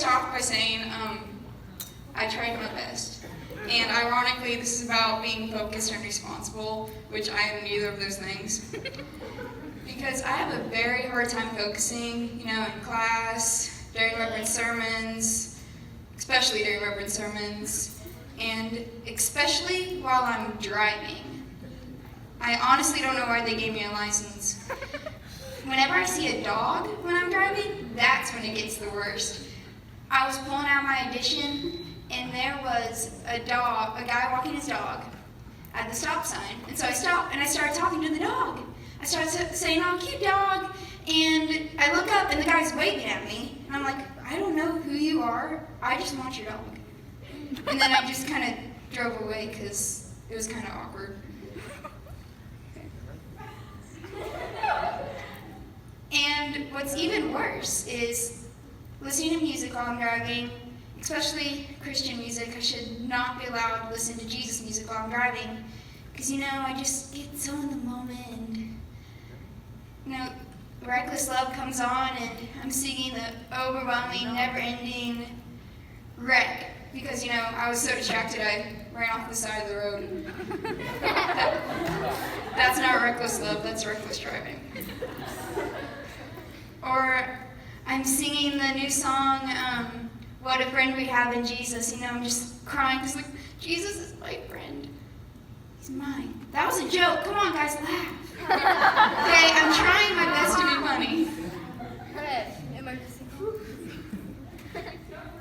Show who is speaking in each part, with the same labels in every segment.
Speaker 1: first off by saying I tried my best. And ironically, this is about being focused and responsible, which I am neither of those things. Because I have a very hard time focusing, in class, during reverend sermons, especially during reverend sermons, and especially while I'm driving. I honestly don't know why they gave me a license. Whenever I see a dog when I'm driving, that's when it gets the worst. I was pulling out my edition, and there was a guy walking his dog at the stop sign. And so I stopped, and I started talking to the dog. I started saying, "Oh, cute dog." And I look up, and the guy's waving at me. And I'm like, "I don't know who you are. I just want your dog." And then I just kind of drove away because it was kind of awkward. And what's even worse is listening to music while I'm driving, especially Christian music. I should not be allowed to listen to Jesus music while I'm driving because, I just get so in the moment. And, Reckless Love comes on and I'm singing the overwhelming, never-ending wreck because, I was so distracted I ran off the side of the road. That's not reckless love, that's reckless driving. Or I'm singing the new song, What a Friend We Have in Jesus. I'm just crying because Jesus is my friend. He's mine. That was a joke. Come on, guys, laugh. Okay, I'm trying my best to be funny.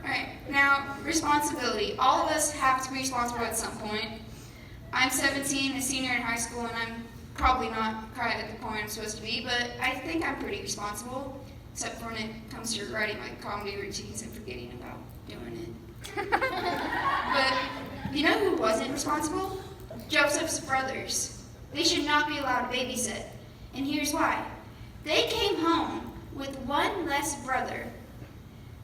Speaker 1: Alright, now, responsibility. All of us have to be responsible at some point. I'm 17, a senior in high school, and I'm probably not quite at the point I'm supposed to be, but I think I'm pretty responsible, except for when it comes to writing my comedy routines and forgetting about doing it. But you know who wasn't responsible? Joseph's brothers. They should not be allowed to babysit, and here's why. They came home with one less brother.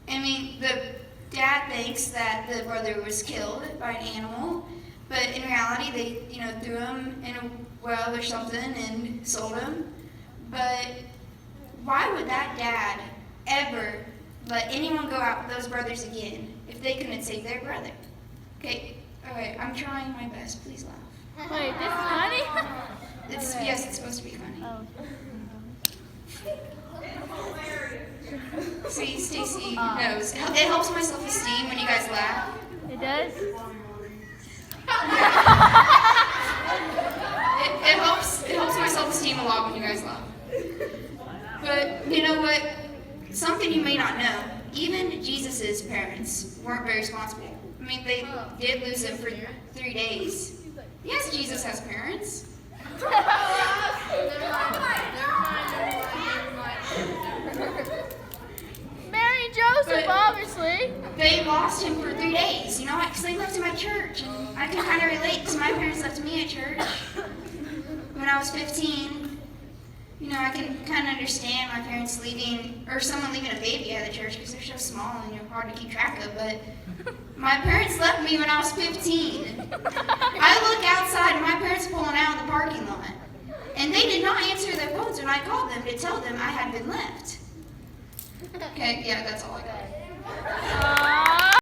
Speaker 1: The dad thinks that the brother was killed by an animal, but in reality, they, threw him in a well or something and sold him. But why would that dad ever let anyone go out with those brothers again if they couldn't save their brother? Okay, I'm trying my best. Please laugh.
Speaker 2: Wait, this is funny?
Speaker 1: Yes, it's supposed to be funny.
Speaker 2: Oh.
Speaker 1: See, Stacy knows. It helps my self-esteem when you guys laugh.
Speaker 2: It does?
Speaker 1: It helps my self-esteem a lot when you guys laugh. But you know what? Something you may not know. Even Jesus' parents weren't very responsible. They did lose him for 3 days. Yes, Jesus has parents.
Speaker 2: Mary and Joseph,
Speaker 1: But
Speaker 2: obviously.
Speaker 1: they lost him for 3 days, because they left him at church. And I can kind of relate because my parents left me at church when I was 15. I can kind of understand my parents leaving, or someone leaving a baby at the church because they're so small and hard to keep track of. But my parents left me when I was 15. I look outside and my parents are pulling out of the parking lot. And they did not answer their phones when I called them to tell them I had been left. Okay, yeah, that's all I got.